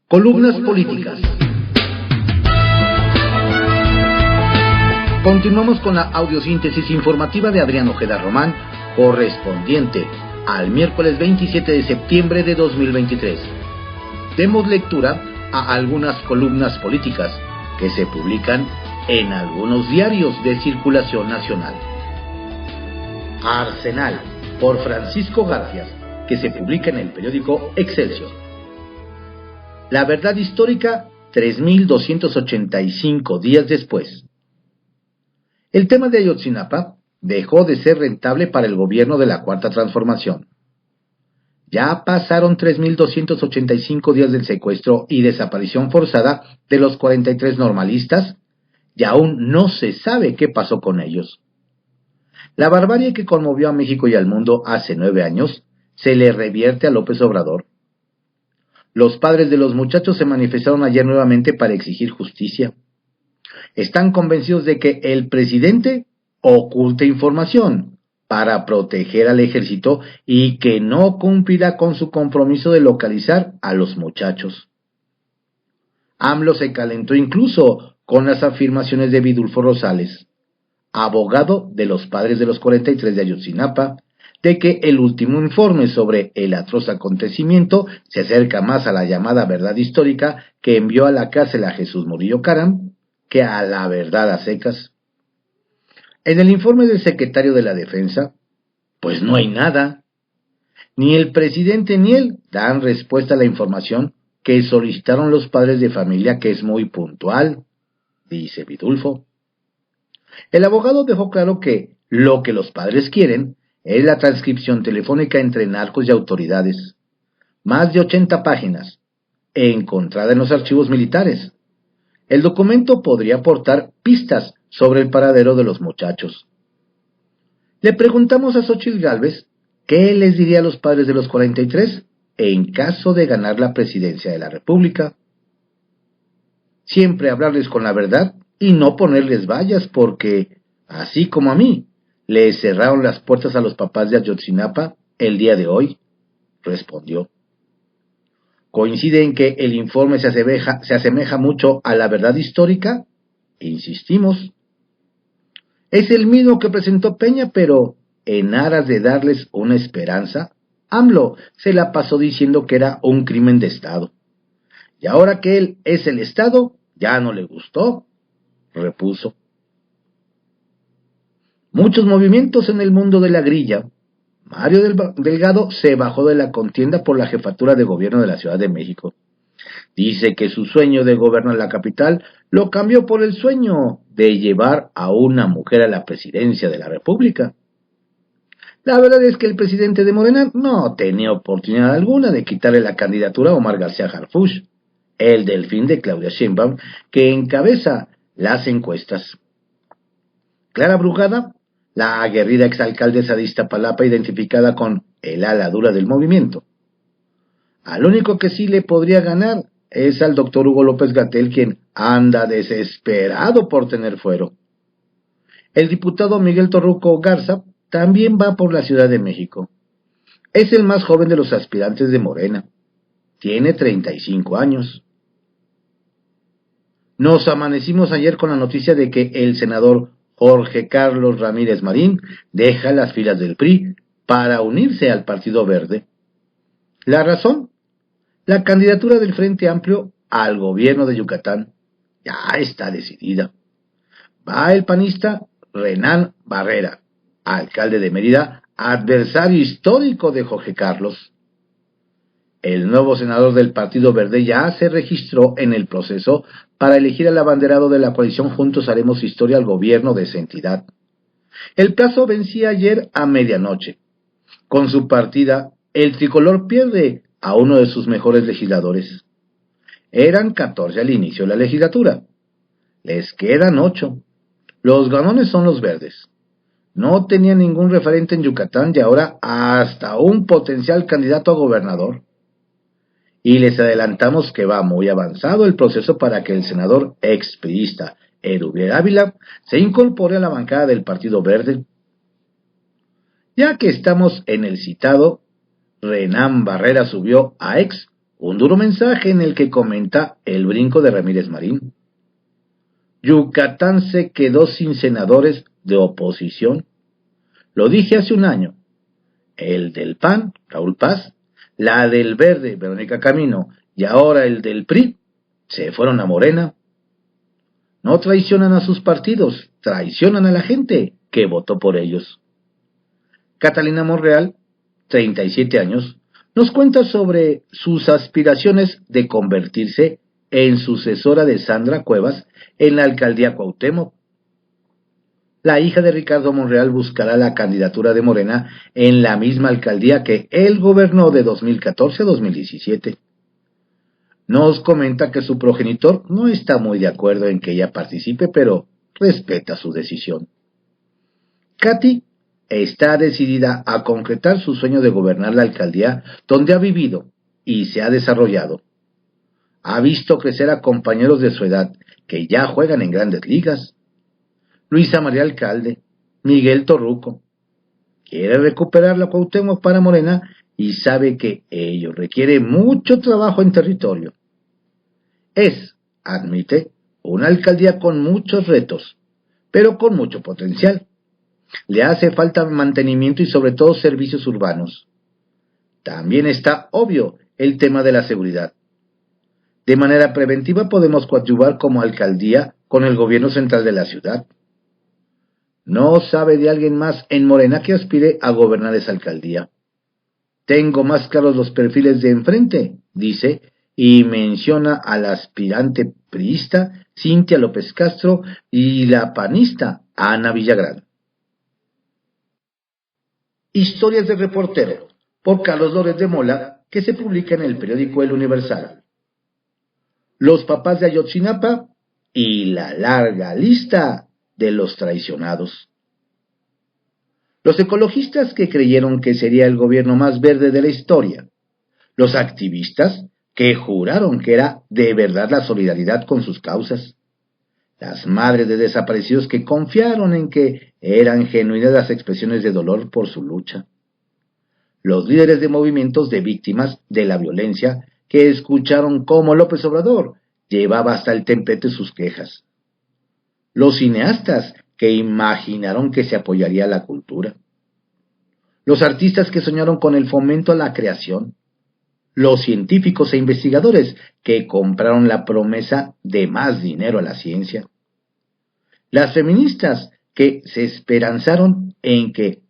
Columnas políticas. Continuamos con la audiosíntesis informativa de Adrián Ojeda Román, correspondiente al miércoles 27 de septiembre de 2023. Demos lectura a algunas columnas políticas que se publican en algunos diarios de circulación nacional. Arsenal, por Francisco Garfias, que se publica en el periódico Excelsior. La verdad histórica, 3.285 días después. El tema de Ayotzinapa dejó de ser rentable para el gobierno de la Cuarta Transformación. Ya pasaron 3.285 días del secuestro y desaparición forzada de los 43 normalistas y aún no se sabe qué pasó con ellos. La barbarie que conmovió a México y al mundo hace 9 años se le revierte a López Obrador. Los padres de los muchachos se manifestaron ayer nuevamente para exigir justicia. Están convencidos de que el presidente oculta información para proteger al ejército y que no cumplirá con su compromiso de localizar a los muchachos. AMLO se calentó incluso con las afirmaciones de Vidulfo Rosales, abogado de los padres de los 43 de Ayotzinapa, de que el último informe sobre el atroz acontecimiento se acerca más a la llamada verdad histórica que envió a la cárcel a Jesús Murillo Caram que a la verdad a secas. En el informe del secretario de la Defensa, pues no hay nada. Ni el presidente ni él dan respuesta a la información que solicitaron los padres de familia, que es muy puntual, dice Vidulfo. El abogado dejó claro que lo que los padres quieren es la transcripción telefónica entre narcos y autoridades. Más de 80 páginas, encontrada en los archivos militares. El documento podría aportar pistas sobre el paradero de los muchachos. Le preguntamos a Xóchitl Gálvez qué les diría a los padres de los 43 en caso de ganar la presidencia de la República. Siempre hablarles con la verdad y no ponerles vallas porque, así como a mí, les cerraron las puertas a los papás de Ayotzinapa el día de hoy, respondió. ¿Coincide en que el informe se asemeja mucho a la verdad histórica? Insistimos. Es el mismo que presentó Peña, pero en aras de darles una esperanza, AMLO se la pasó diciendo que era un crimen de Estado. Y ahora que él es el Estado, ya no le gustó, repuso. Muchos movimientos en el mundo de la grilla. Mario Delgado se bajó de la contienda por la jefatura de gobierno de la Ciudad de México. Dice que su sueño de gobernar la capital lo cambió por el sueño de llevar a una mujer a la presidencia de la República. La verdad es que el presidente de Morena no tenía oportunidad alguna de quitarle la candidatura a Omar García Harfuch, el delfín de Claudia Sheinbaum, que encabeza las encuestas. Clara Brugada, la aguerrida exalcaldesa de Iztapalapa, identificada con el ala dura del movimiento. Al único que sí le podría ganar es al doctor Hugo López-Gatell, quien anda desesperado por tener fuero. El diputado Miguel Torruco Garza también va por la Ciudad de México. Es el más joven de los aspirantes de Morena. Tiene 35 años. Nos amanecimos ayer con la noticia de que el senador Jorge Carlos Ramírez Marín deja las filas del PRI para unirse al Partido Verde. ¿La razón? La candidatura del Frente Amplio al gobierno de Yucatán ya está decidida. Va el panista Renán Barrera, alcalde de Mérida, adversario histórico de Jorge Carlos. El nuevo senador del Partido Verde ya se registró en el proceso para elegir al abanderado de la coalición Juntos Haremos Historia al gobierno de esa entidad. El plazo vencía ayer a medianoche. Con su partida, el tricolor pierde a uno de sus mejores legisladores. Eran 14 al inicio de la legislatura. Les quedan 8. Los ganones son los verdes. No tenía ningún referente en Yucatán y ahora hasta un potencial candidato a gobernador. Y les adelantamos que va muy avanzado el proceso para que el senador expriista Erubiel Ávila se incorpore a la bancada del Partido Verde. Ya que estamos en el citado, Renán Barrera subió a ex Un duro mensaje en el que comenta el brinco de Ramírez Marín. Yucatán se quedó sin senadores de oposición. Lo dije hace un año. El del PAN, Raúl Paz, la del Verde, Verónica Camino, y ahora el del PRI, se fueron a Morena. No traicionan a sus partidos, traicionan a la gente que votó por ellos. Catalina Monreal, 37 años, nos cuenta sobre sus aspiraciones de convertirse en sucesora de Sandra Cuevas en la alcaldía Cuauhtémoc. La hija de Ricardo Monreal buscará la candidatura de Morena en la misma alcaldía que él gobernó de 2014 a 2017. Nos comenta que su progenitor no está muy de acuerdo en que ella participe, pero respeta su decisión. Katy está decidida a concretar su sueño de gobernar la alcaldía donde ha vivido y se ha desarrollado. Ha visto crecer a compañeros de su edad que ya juegan en grandes ligas. Luisa María Alcalde, Miguel Torruco. Quiere recuperar la Cuauhtémoc para Morena y sabe que ello requiere mucho trabajo en territorio. Es, admite, una alcaldía con muchos retos, pero con mucho potencial. Le hace falta mantenimiento y sobre todo servicios urbanos. También está obvio el tema de la seguridad. De manera preventiva podemos coadyuvar como alcaldía con el gobierno central de la ciudad. No sabe de alguien más en Morena que aspire a gobernar esa alcaldía. Tengo más claros los perfiles de enfrente, dice, y menciona al aspirante priista Cintia López Castro y la panista Ana Villagrán. Historias del reportero, por Carlos Lórez de Mola, que se publica en el periódico El Universal. Los papás de Ayotzinapa y la larga lista de los traicionados. Los ecologistas que creyeron que sería el gobierno más verde de la historia. Los activistas que juraron que era de verdad la solidaridad con sus causas. Las madres de desaparecidos que confiaron en que eran genuinas las expresiones de dolor por su lucha. Los líderes de movimientos de víctimas de la violencia que escucharon cómo López Obrador llevaba hasta el templete sus quejas. Los cineastas que imaginaron que se apoyaría la cultura. Los artistas que soñaron con el fomento a la creación. Los científicos e investigadores que compraron la promesa de más dinero a la ciencia. Las feministas que se esperanzaron en que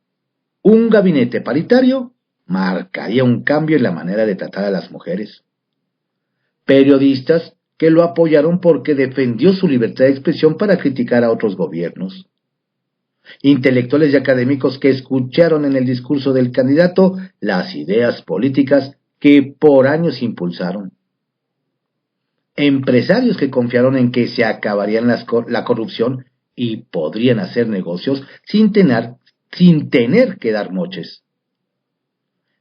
un gabinete paritario marcaría un cambio en la manera de tratar a las mujeres. Periodistas que lo apoyaron porque defendió su libertad de expresión para criticar a otros gobiernos. Intelectuales y académicos que escucharon en el discurso del candidato las ideas políticas que por años impulsaron. Empresarios que confiaron en que se acabaría la corrupción y podrían hacer negocios sin tener que dar moches.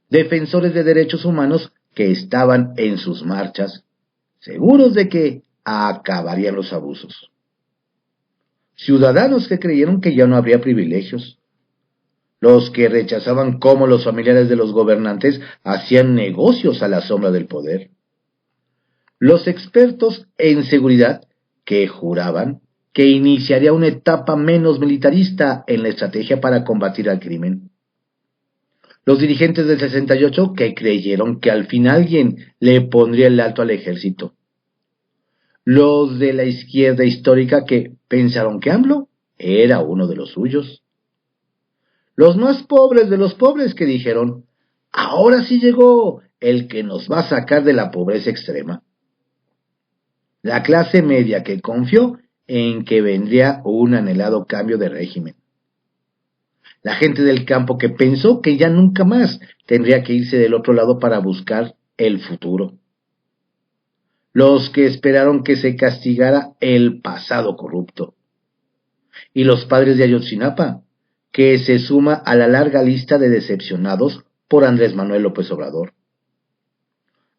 Defensores de derechos humanos que estaban en sus marchas, seguros de que acabarían los abusos. Ciudadanos que creyeron que ya no habría privilegios. Los que rechazaban cómo los familiares de los gobernantes hacían negocios a la sombra del poder. Los expertos en seguridad que juraban que iniciaría una etapa menos militarista en la estrategia para combatir al crimen. Los dirigentes del 68 que creyeron que al fin alguien le pondría el alto al ejército. Los de la izquierda histórica que pensaron que AMLO era uno de los suyos. Los más pobres de los pobres que dijeron, ahora sí llegó el que nos va a sacar de la pobreza extrema. La clase media que confió en que vendría un anhelado cambio de régimen. La gente del campo que pensó que ya nunca más tendría que irse del otro lado para buscar el futuro. Los que esperaron que se castigara el pasado corrupto. Y los padres de Ayotzinapa, que se suma a la larga lista de decepcionados por Andrés Manuel López Obrador.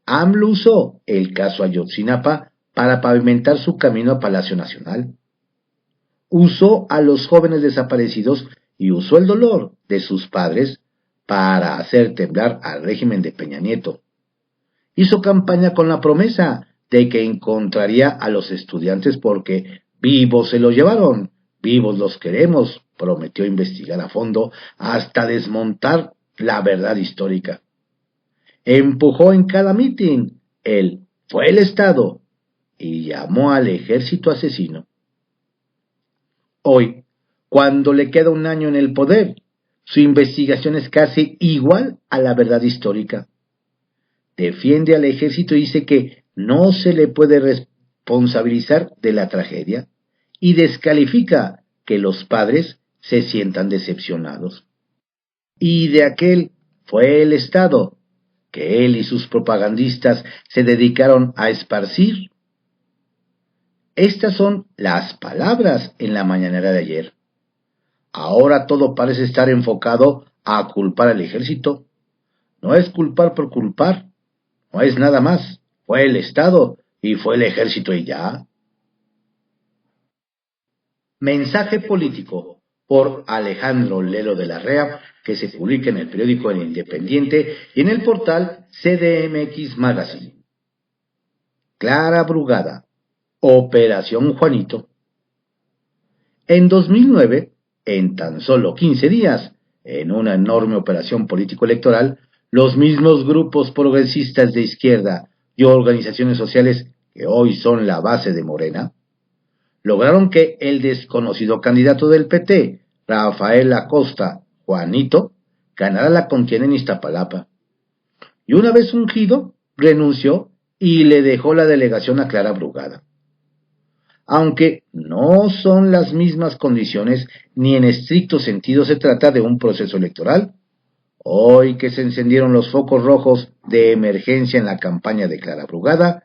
AMLO usó el caso Ayotzinapa para pavimentar su camino a Palacio Nacional. Usó a los jóvenes desaparecidos y usó el dolor de sus padres para hacer temblar al régimen de Peña Nieto. hizo campaña con la promesa de que encontraría a los estudiantes porque vivos se los llevaron, vivos los queremos. Prometió investigar a fondo hasta desmontar la verdad histórica. Empujó en cada mitin fue el Estado y llamó al ejército asesino. Hoy, cuando le queda un año en el poder, su investigación es casi igual a la verdad histórica. Defiende al ejército y dice que no se le puede responsabilizar de la tragedia y descalifica que los padres se sientan decepcionados. Y de aquel fue el Estado que él y sus propagandistas se dedicaron a esparcir. Estas son las palabras en la mañanera de ayer. Ahora todo parece estar enfocado a culpar al ejército. No es culpar por culpar, no es nada más. Fue el Estado y fue el ejército y ya. Mensaje político por Alejandro Lelo de la Rea, que se publica en el periódico El Independiente y en el portal CDMX Magazine. Clara Brugada, Operación Juanito. En 2009, en tan solo 15 días, en una enorme operación político-electoral, los mismos grupos progresistas de izquierda y organizaciones sociales que hoy son la base de Morena, lograron que el desconocido candidato del PT, Rafael Acosta Juanito, ganara la contienda en Iztapalapa. Y una vez ungido, renunció y le dejó la delegación a Clara Brugada. Aunque no son las mismas condiciones, ni en estricto sentido se trata de un proceso electoral, hoy que se encendieron los focos rojos de emergencia en la campaña de Clara Brugada,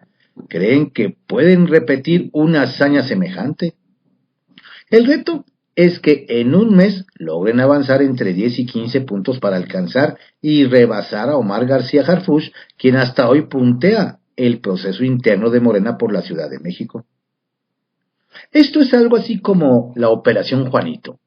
¿creen que pueden repetir una hazaña semejante? El reto es que en un mes logren avanzar entre 10 y 15 puntos para alcanzar y rebasar a Omar García Harfuch, quien hasta hoy puntea el proceso interno de Morena por la Ciudad de México. Esto es algo así como la Operación Juanito,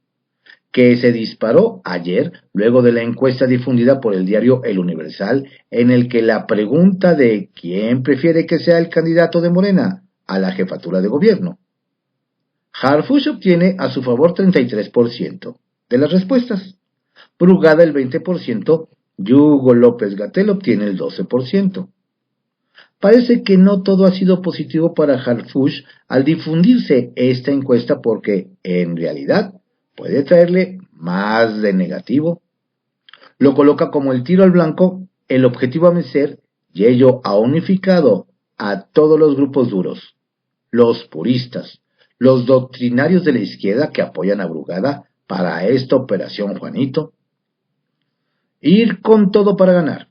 que se disparó ayer luego de la encuesta difundida por el diario El Universal, en el que la pregunta de quién prefiere que sea el candidato de Morena a la jefatura de gobierno. Harfuch obtiene a su favor 33% de las respuestas, Brugada el 20% y Hugo López-Gatell obtiene el 12%. Parece que no todo ha sido positivo para Harfuch al difundirse esta encuesta porque, en realidad, puede traerle más de negativo. Lo coloca como el tiro al blanco, el objetivo a vencer, y ello ha unificado a todos los grupos duros, los puristas, los doctrinarios de la izquierda que apoyan a Brugada para esta Operación Juanito. Ir con todo para ganar.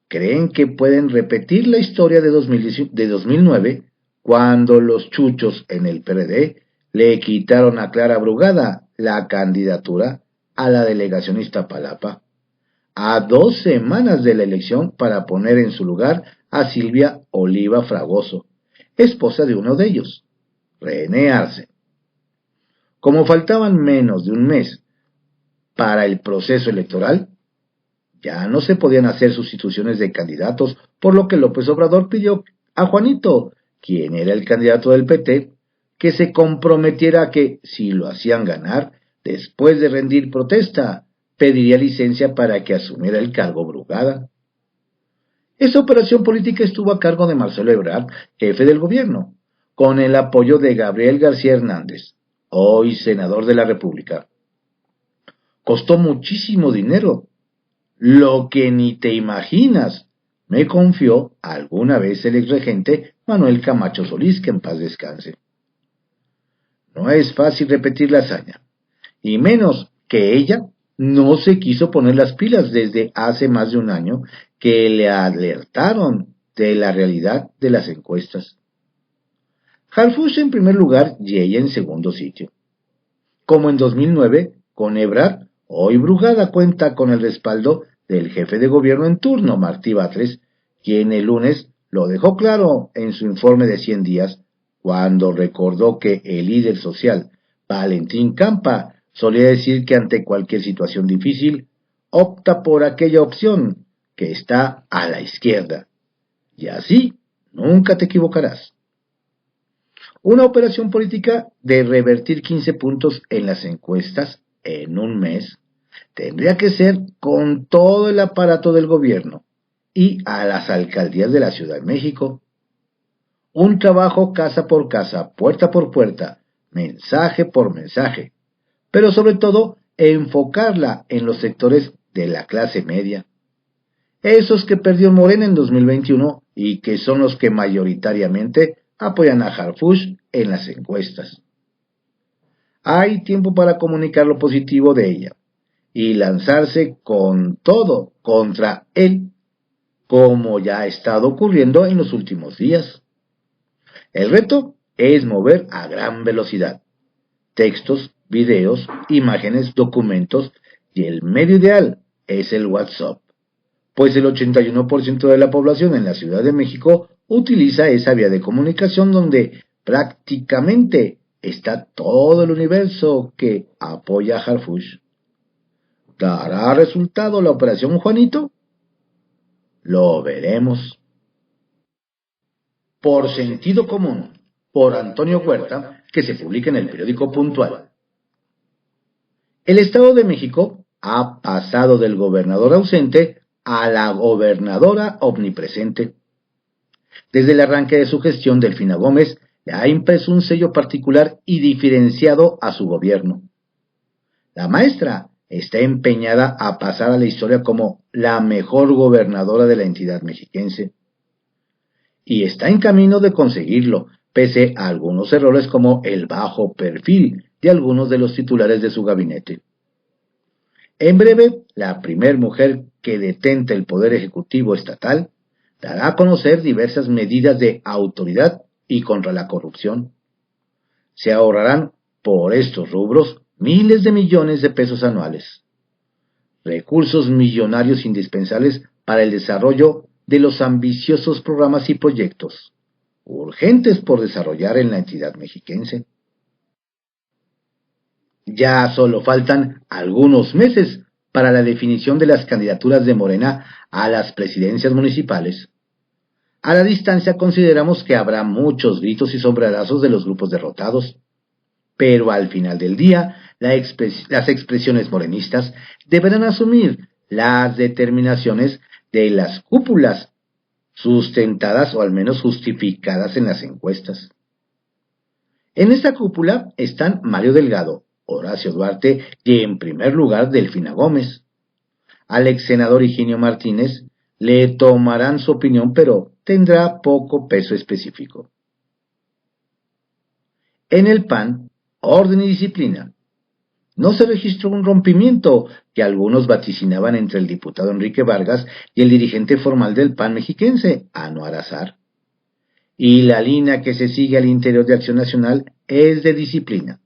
¿Creen que pueden repetir la historia de 2009, cuando los chuchos en el PRD le quitaron a Clara Brugada la candidatura a la delegación Iztapalapa, a 2 semanas de la elección, para poner en su lugar a Silvia Oliva Fragoso, esposa de uno de ellos, René Arce? Como faltaban menos de un mes para el proceso electoral, ya no se podían hacer sustituciones de candidatos, por lo que López Obrador pidió a Juanito, quien era el candidato del PT, que se comprometiera a que, si lo hacían ganar, después de rendir protesta, pediría licencia para que asumiera el cargo Brugada. Esa operación política estuvo a cargo de Marcelo Ebrard, jefe del gobierno, con el apoyo de Gabriel García Hernández, hoy senador de la República. Costó muchísimo dinero, lo que ni te imaginas, me confió alguna vez el exregente Manuel Camacho Solís, que en paz descanse. No es fácil repetir la hazaña, y menos que ella no se quiso poner las pilas desde hace más de un año que le alertaron de la realidad de las encuestas. Harfuch en primer lugar y ella en segundo sitio. Como en 2009, con Ebrard, hoy Brugada cuenta con el respaldo del jefe de gobierno en turno, Martí Batres, quien el lunes lo dejó claro en su informe de 100 días, cuando recordó que el líder social, Valentín Campa, solía decir que ante cualquier situación difícil, opta por aquella opción que está a la izquierda, y así nunca te equivocarás. Una operación política de revertir 15 puntos en las encuestas en un mes tendría que ser con todo el aparato del gobierno y a las alcaldías de la Ciudad de México. Un trabajo casa por casa, puerta por puerta, mensaje por mensaje, pero sobre todo enfocarla en los sectores de la clase media, esos que perdió Morena en 2021 y que son los que mayoritariamente apoyan a Harfuch en las encuestas. Hay tiempo para comunicar lo positivo de ella y lanzarse con todo contra él, como ya ha estado ocurriendo en los últimos días. El reto es mover a gran velocidad textos, videos, imágenes, documentos, y el medio ideal es el WhatsApp, pues el 81% de la población en la Ciudad de México utiliza esa vía de comunicación donde prácticamente está todo el universo que apoya a Harfuch. ¿Dará resultado la operación Juanito? Lo veremos. Por sentido común, por Antonio Huerta, que se publica en el periódico Puntual. El Estado de México ha pasado del gobernador ausente a la gobernadora omnipresente. Desde el arranque de su gestión, Delfina Gómez le ha impreso un sello particular y diferenciado a su gobierno. La maestra está empeñada a pasar a la historia como la mejor gobernadora de la entidad mexiquense. Y está en camino de conseguirlo, pese a algunos errores como el bajo perfil de algunos de los titulares de su gabinete. En breve, la primer mujer que detenta el poder ejecutivo estatal dará a conocer diversas medidas de autoridad y contra la corrupción. Se ahorrarán por estos rubros miles de millones de pesos anuales, recursos millonarios indispensables para el desarrollo de los ambiciosos programas y proyectos urgentes por desarrollar en la entidad mexiquense. Ya solo faltan algunos meses para la definición de las candidaturas de Morena a las presidencias municipales. A la distancia consideramos que habrá muchos gritos y sombrerazos de los grupos derrotados, pero al final del día las expresiones morenistas deberán asumir las determinaciones de las cúpulas, sustentadas o al menos justificadas en las encuestas. En esta cúpula están Mario Delgado, Horacio Duarte y en primer lugar Delfina Gómez. Al ex senador Higinio Martínez le tomarán su opinión, pero tendrá poco peso específico. En el PAN, orden y disciplina. No se registró un rompimiento que algunos vaticinaban entre el diputado Enrique Vargas y el dirigente formal del PAN mexiquense, Anuar Azar. Y la línea que se sigue al interior de Acción Nacional es de disciplina.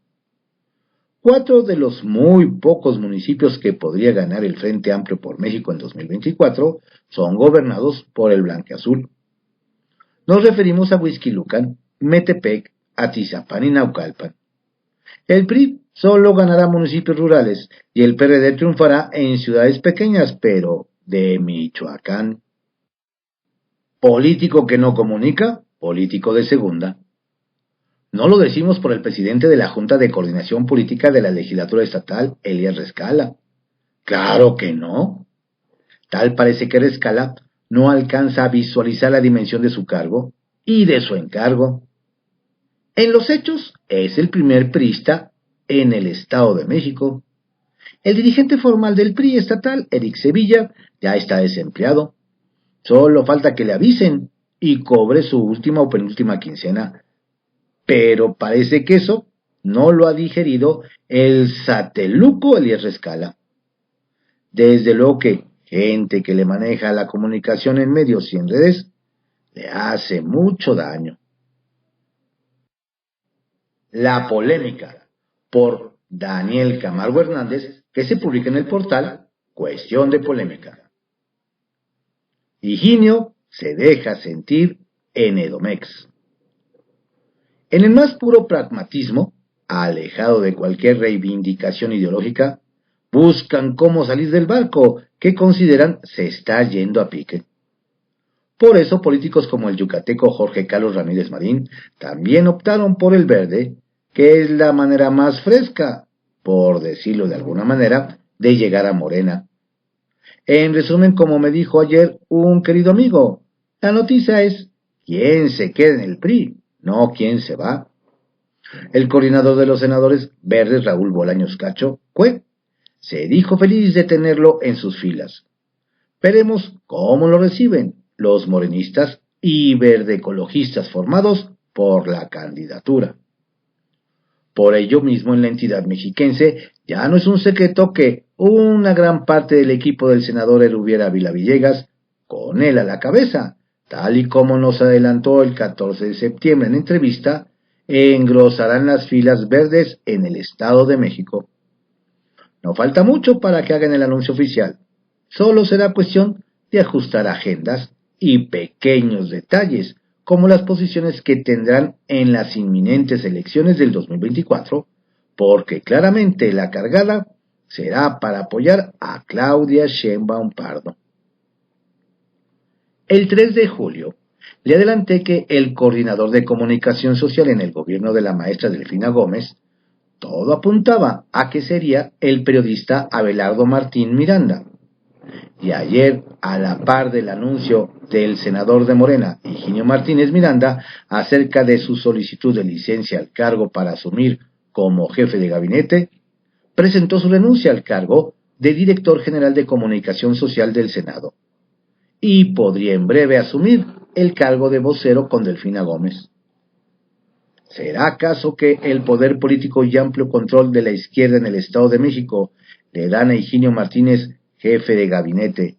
4 de los muy pocos municipios que podría ganar el Frente Amplio por México en 2024 son gobernados por el blanqueazul. Nos referimos a Huixquilucan, Metepec, Atizapán y Naucalpan. El PRI solo ganará municipios rurales y el PRD triunfará en ciudades pequeñas, pero de Michoacán. Político que no comunica, político de segunda. No lo decimos por el presidente de la Junta de Coordinación Política de la Legislatura Estatal, Elías Rescala. Claro que no. Tal parece que Rescala no alcanza a visualizar la dimensión de su cargo y de su encargo. En los hechos, es el primer priista en el Estado de México. El dirigente formal del PRI estatal, Eric Sevilla, ya está desempleado. Solo falta que le avisen y cobre su última o penúltima quincena. Pero parece que eso no lo ha digerido el sateluco Elías Rescala. Desde luego que gente que le maneja la comunicación en medios y en redes le hace mucho daño. La polémica, por Daniel Camargo Hernández, que se publica en el portal Cuestión de Polémica. Higinio se deja sentir en Edomex. En el más puro pragmatismo, alejado de cualquier reivindicación ideológica, buscan cómo salir del barco que consideran se está yendo a pique. Por eso políticos como el yucateco Jorge Carlos Ramírez Marín también optaron por el verde, que es la manera más fresca, por decirlo de alguna manera, de llegar a Morena. En resumen, como me dijo ayer un querido amigo, la noticia es quién se queda en el PRI, no quién se va. El coordinador de los senadores verdes, Raúl Bolaños Cacho, se dijo feliz de tenerlo en sus filas. Veremos cómo lo reciben los morenistas y verde ecologistas formados por la candidatura. Por ello mismo, en la entidad mexiquense ya no es un secreto que una gran parte del equipo del senador Erubiel Ávila Villegas, con él a la cabeza, tal y como nos adelantó el 14 de septiembre en entrevista, engrosarán las filas verdes en el Estado de México. No falta mucho para que hagan el anuncio oficial, solo será cuestión de ajustar agendas y pequeños detalles, como las posiciones que tendrán en las inminentes elecciones del 2024, porque claramente la cargada será para apoyar a Claudia Sheinbaum Pardo. El 3 de julio, le adelanté que el coordinador de comunicación social en el gobierno de la maestra Delfina Gómez, todo apuntaba a que sería el periodista Abelardo Martín Miranda. Y ayer, a la par del anuncio del senador de Morena, Higinio Martínez Miranda, acerca de su solicitud de licencia al cargo para asumir como jefe de gabinete, presentó su renuncia al cargo de director general de comunicación social del Senado, y podría en breve asumir el cargo de vocero con Delfina Gómez. ¿Será acaso que el poder político y amplio control de la izquierda en el Estado de México le dan a Higinio Martínez, jefe de gabinete,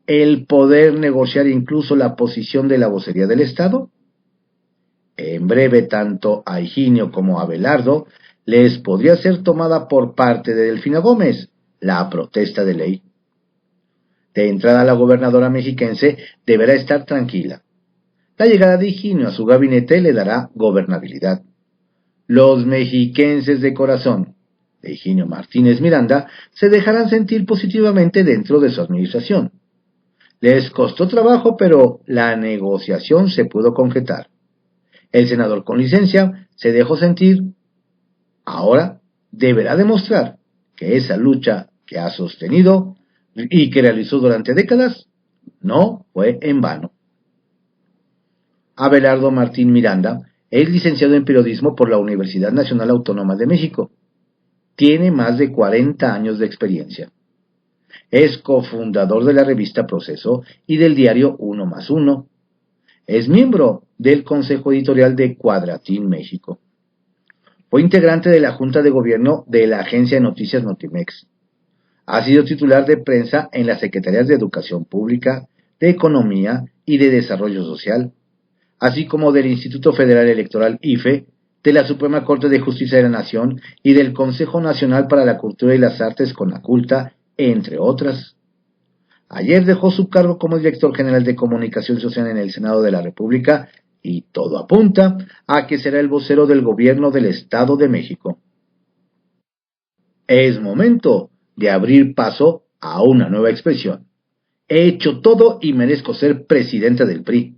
el poder negociar incluso la posición de la vocería del Estado? En breve, tanto a Higinio como a Abelardo les podría ser tomada por parte de Delfina Gómez la protesta de ley. De entrada, la gobernadora mexiquense deberá estar tranquila. La llegada de Higinio a su gabinete le dará gobernabilidad. Los mexiquenses de corazón de Higinio Martínez Miranda se dejarán sentir positivamente dentro de su administración. Les costó trabajo, pero la negociación se pudo concretar. El senador con licencia se dejó sentir. Ahora deberá demostrar que esa lucha que ha sostenido y que realizó durante décadas no fue en vano. Abelardo Martín Miranda es licenciado en periodismo por la Universidad Nacional Autónoma de México. Tiene más de 40 años de experiencia. Es cofundador de la revista Proceso y del diario 1+1. Es miembro del Consejo Editorial de Cuadratín México. Fue integrante de la Junta de Gobierno de la Agencia de Noticias Notimex. Ha sido titular de prensa en las Secretarías de Educación Pública, de Economía y de Desarrollo Social, así como del Instituto Federal Electoral IFE, de la Suprema Corte de Justicia de la Nación y del Consejo Nacional para la Cultura y las Artes CONACULTA, entre otras. Ayer dejó su cargo como director general de Comunicación Social en el Senado de la República y todo apunta a que será el vocero del gobierno del Estado de México. Es momento de abrir paso a una nueva expresión. He hecho todo y merezco ser presidenta del PRI.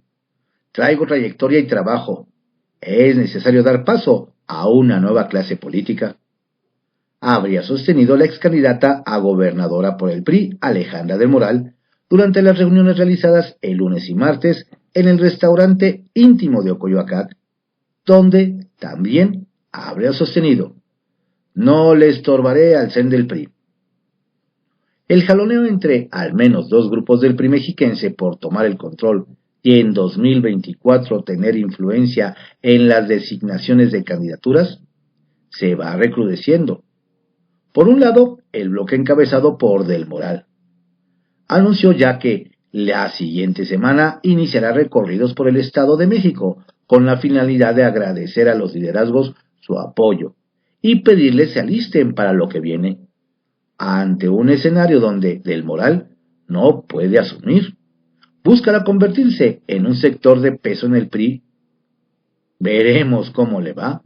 Traigo trayectoria y trabajo. Es necesario dar paso a una nueva clase política. Habría sostenido la ex candidata a gobernadora por el PRI, Alejandra del Moral, durante las reuniones realizadas el lunes y martes en el restaurante íntimo de Ocoyoacac, donde también habría sostenido: no le estorbaré al zen del PRI. El jaloneo entre al menos dos grupos del PRI mexiquense por tomar el control y en 2024 tener influencia en las designaciones de candidaturas se va recrudeciendo. Por un lado, el bloque encabezado por Del Moral anunció ya que la siguiente semana iniciará recorridos por el Estado de México con la finalidad de agradecer a los liderazgos su apoyo y pedirles se alisten para lo que viene, ante un escenario donde Del Moral no puede asumir. Buscará convertirse en un sector de peso en el PRI. Veremos cómo le va.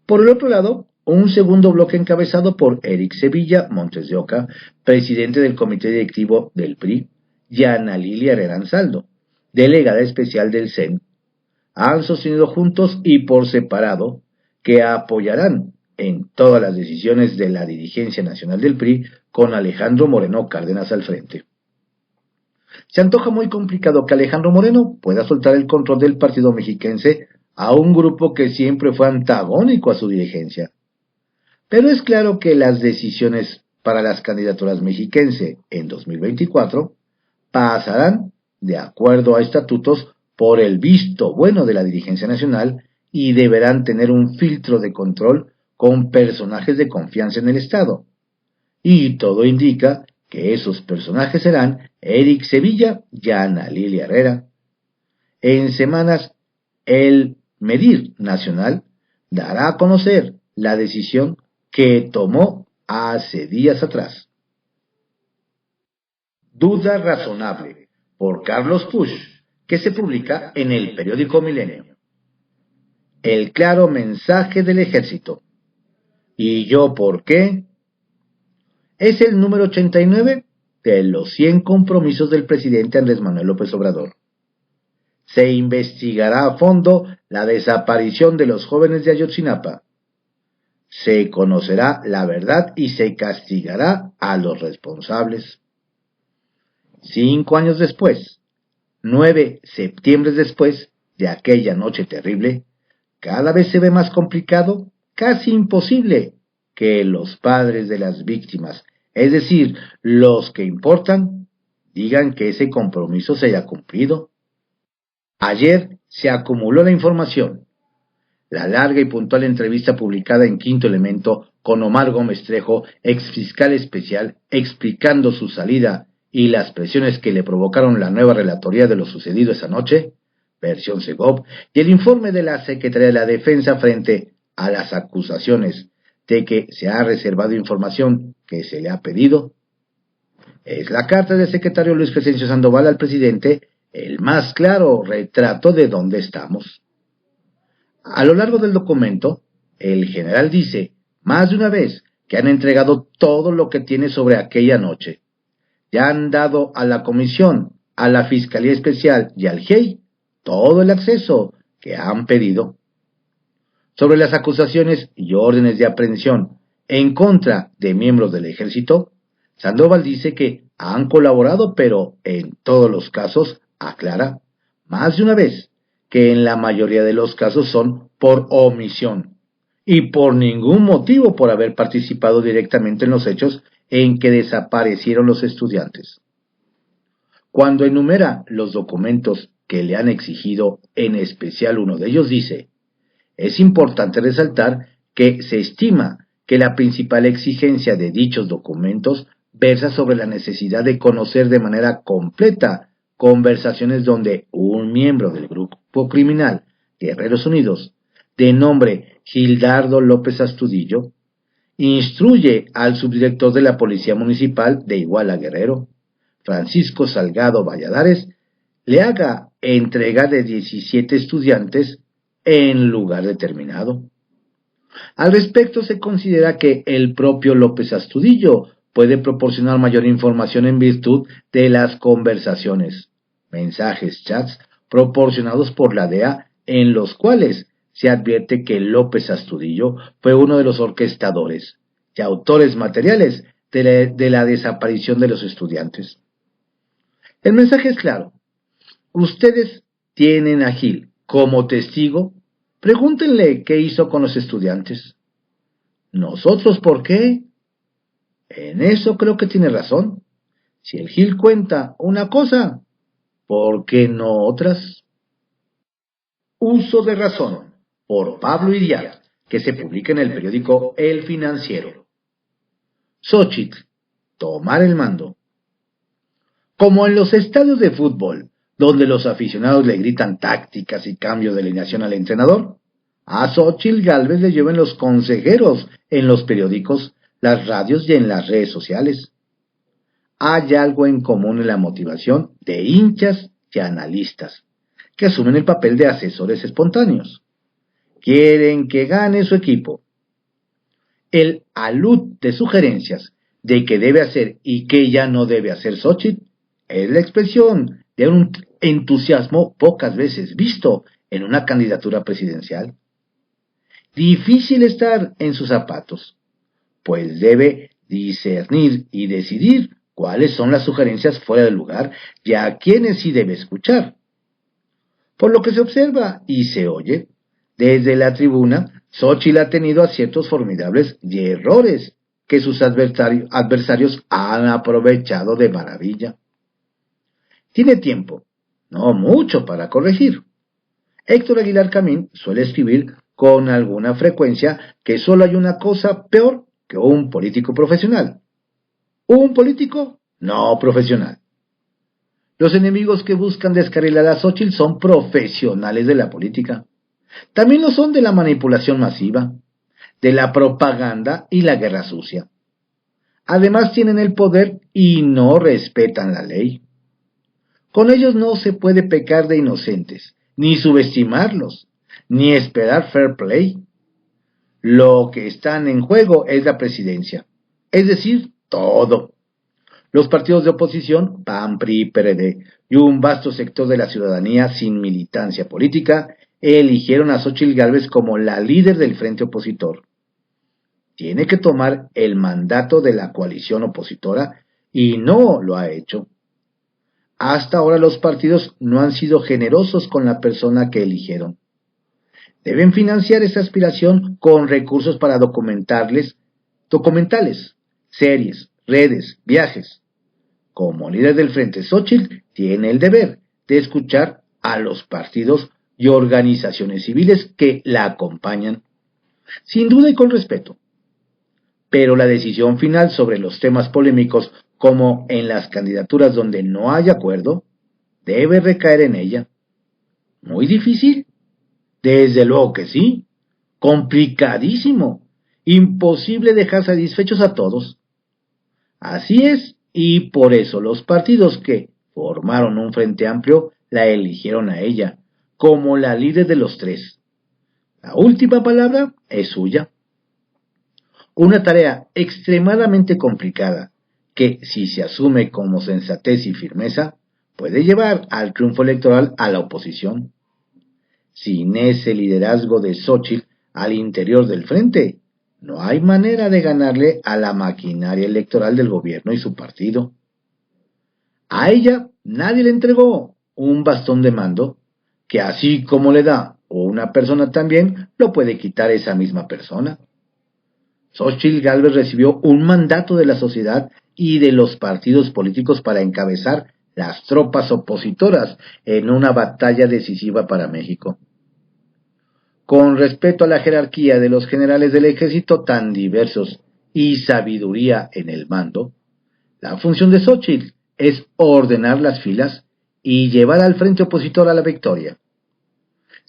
Por el otro lado, un segundo bloque encabezado por Eric Sevilla Montes de Oca, presidente del comité directivo del PRI, y Ana Lilia Herrera Ansaldo, delegada especial del CEN, han sostenido juntos y por separado que apoyarán en todas las decisiones de la dirigencia nacional del PRI con Alejandro Moreno Cárdenas al frente. Se antoja muy complicado que Alejandro Moreno pueda soltar el control del partido mexiquense a un grupo que siempre fue antagónico a su dirigencia. Pero es claro que las decisiones para las candidaturas mexiquense en 2024 pasarán de acuerdo a estatutos por el visto bueno de la dirigencia nacional y deberán tener un filtro de control con personajes de confianza en el Estado. Y todo indica que esos personajes serán Eric Sevilla y Ana Lilia Herrera. En semanas, el Medir Nacional dará a conocer la decisión que tomó hace días atrás. Duda razonable, por Carlos Pusch, que se publica en el periódico Milenio. El claro mensaje del ejército. ¿Y yo por qué? Es el número 89 de los 100 compromisos del presidente Andrés Manuel López Obrador. Se investigará a fondo la desaparición de los jóvenes de Ayotzinapa. Se conocerá la verdad y se castigará a los responsables. 5 años después, 9 septiembres después de aquella noche terrible, cada vez se ve más complicado, casi imposible, que los padres de las víctimas, es decir, los que importan, digan que ese compromiso se haya cumplido. Ayer se acumuló la información. La larga y puntual entrevista publicada en Quinto Elemento con Omar Gómez Trejo, exfiscal especial, explicando su salida y las presiones que le provocaron la nueva relatoría de lo sucedido esa noche, versión Segov, y el informe de la Secretaría de la Defensa frente a las acusaciones de que se ha reservado información que se le ha pedido, es la carta del secretario Luis Crescencio Sandoval al presidente el más claro retrato de dónde estamos. A lo largo del documento, el general dice más de una vez que han entregado todo lo que tiene sobre aquella noche. Ya han dado a la comisión, a la Fiscalía Especial y al GIEI todo el acceso que han pedido. Sobre las acusaciones y órdenes de aprehensión en contra de miembros del ejército, Sandoval dice que han colaborado, pero en todos los casos, aclara, más de una vez, que en la mayoría de los casos son por omisión y por ningún motivo por haber participado directamente en los hechos en que desaparecieron los estudiantes. Cuando enumera los documentos que le han exigido, en especial uno de ellos dice: es importante resaltar que se estima que la principal exigencia de dichos documentos versa sobre la necesidad de conocer de manera completa conversaciones donde un miembro del grupo criminal Guerreros Unidos, de nombre Gildardo López Astudillo, instruye al subdirector de la Policía Municipal de Iguala Guerrero, Francisco Salgado Valladares, le haga entrega de 17 estudiantes en lugar determinado. Al respecto, se considera que el propio López Astudillo puede proporcionar mayor información en virtud de las conversaciones, mensajes, chats proporcionados por la DEA, en los cuales se advierte que López Astudillo fue uno de los orquestadores y autores materiales de la desaparición de los estudiantes. El mensaje es claro. Ustedes tienen a Gil como testigo. Pregúntenle qué hizo con los estudiantes. ¿Nosotros por qué? En eso creo que tiene razón. Si el Gil cuenta una cosa, ¿por qué no otras? Uso de razón, por Pablo Iriart, que se publica en el periódico El Financiero. Xóchitl, tomar el mando. Como en los estadios de fútbol, donde los aficionados le gritan tácticas y cambios de alineación al entrenador, a Xóchitl Gálvez le llevan los consejeros en los periódicos, las radios y en las redes sociales. Hay algo en común en la motivación de hinchas y analistas, que asumen el papel de asesores espontáneos. Quieren que gane su equipo. El alud de sugerencias de qué debe hacer y qué ya no debe hacer Xóchitl es la expresión de un entusiasmo pocas veces visto en una candidatura presidencial. Difícil estar en sus zapatos, pues debe discernir y decidir cuáles son las sugerencias fuera del lugar y a quienes sí debe escuchar. Por lo que se observa y se oye, desde la tribuna, Xóchitl ha tenido aciertos formidables y errores que sus adversarios han aprovechado de maravilla. Tiene tiempo, no mucho, para corregir. Héctor Aguilar Camín suele escribir con alguna frecuencia que solo hay una cosa peor que un político profesional: un político no profesional. Los enemigos que buscan descarrilar a Xóchitl son profesionales de la política. También lo son de la manipulación masiva, de la propaganda y la guerra sucia. Además tienen el poder y no respetan la ley. Con ellos no se puede pecar de inocentes, ni subestimarlos, ni esperar fair play. Lo que están en juego es la presidencia, es decir, todo. Los partidos de oposición, PAN, PRI, PRD y un vasto sector de la ciudadanía sin militancia política eligieron a Xóchitl Gálvez como la líder del frente opositor. Tiene que tomar el mandato de la coalición opositora y no lo ha hecho. Hasta ahora los partidos no han sido generosos con la persona que eligieron. Deben financiar esa aspiración con recursos para documentales, series, redes, viajes. Como líder del Frente, Xóchitl tiene el deber de escuchar a los partidos y organizaciones civiles que la acompañan, sin duda y con respeto. Pero la decisión final sobre los temas polémicos, como en las candidaturas donde no hay acuerdo, debe recaer en ella. ¿Muy difícil? Desde luego que sí. Complicadísimo. Imposible dejar satisfechos a todos. Así es, y por eso los partidos que formaron un frente amplio la eligieron a ella como la líder de los tres. La última palabra es suya. Una tarea extremadamente complicada que, si se asume como sensatez y firmeza, puede llevar al triunfo electoral a la oposición. Sin ese liderazgo de Xóchitl al interior del frente, no hay manera de ganarle a la maquinaria electoral del gobierno y su partido. A ella nadie le entregó un bastón de mando que, así como le da una persona, también lo puede quitar esa misma persona. Xóchitl Gálvez recibió un mandato de la sociedad y de los partidos políticos para encabezar las tropas opositoras en una batalla decisiva para México. Con respeto a la jerarquía de los generales del ejército tan diversos y sabiduría en el mando, la función de Xóchitl es ordenar las filas y llevar al frente opositor a la victoria.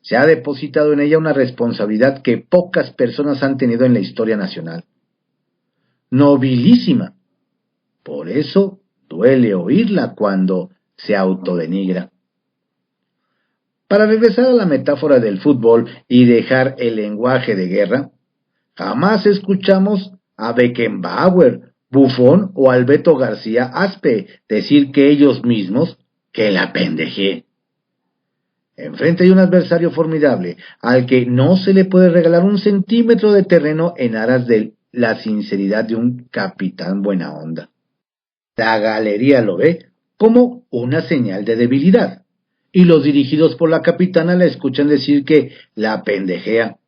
Se ha depositado en ella una responsabilidad que pocas personas han tenido en la historia nacional. Nobilísima. Por eso duele oírla cuando se autodenigra. Para regresar a la metáfora del fútbol y dejar el lenguaje de guerra, jamás escuchamos a Beckenbauer, Buffon o Alberto García Aspe decir que ellos mismos que la pendejé. Enfrente hay un adversario formidable al que no se le puede regalar un centímetro de terreno en aras de la sinceridad de un capitán buena onda. La galería lo ve como una señal de debilidad, y los dirigidos por la capitana la escuchan decir que la pendejea.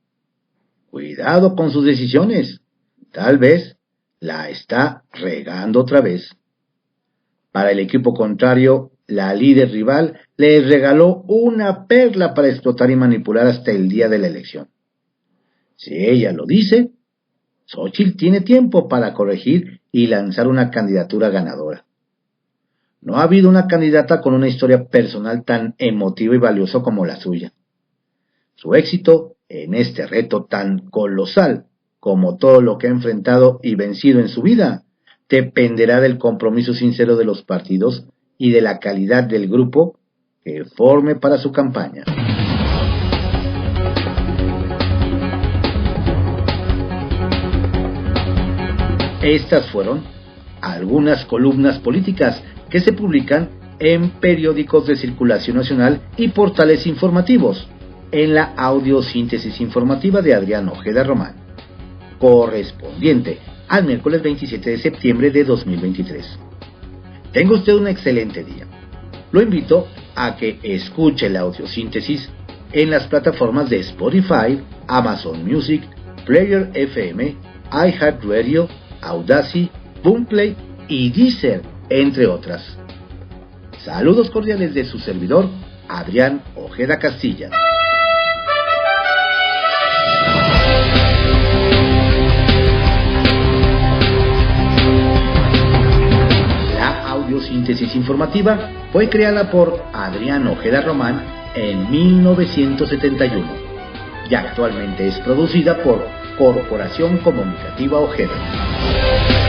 Cuidado con sus decisiones, tal vez la está regando otra vez. Para el equipo contrario, la líder rival les regaló una perla para explotar y manipular hasta el día de la elección. Si ella lo dice, Xóchitl tiene tiempo para corregir y lanzar una candidatura ganadora. No ha habido una candidata con una historia personal tan emotiva y valiosa como la suya. Su éxito en este reto tan colosal como todo lo que ha enfrentado y vencido en su vida dependerá del compromiso sincero de los partidos y de la calidad del grupo que forme para su campaña. Estas fueron algunas columnas políticas que se publican en periódicos de circulación nacional y portales informativos, en la audiosíntesis informativa de Adrián Ojeda Román, correspondiente al miércoles 27 de septiembre de 2023. Tenga usted un excelente día. Lo invito a que escuche la audiosíntesis en las plataformas de Spotify, Amazon Music, Player FM, iHeartRadio, Audacy, Boomplay y Deezer, entre otras. Saludos cordiales de su servidor, Adrián Ojeda Castilla. La audiosíntesis informativa fue creada por Adrián Ojeda Román en 1971 y actualmente es producida por Corporación Comunicativa Ojeda.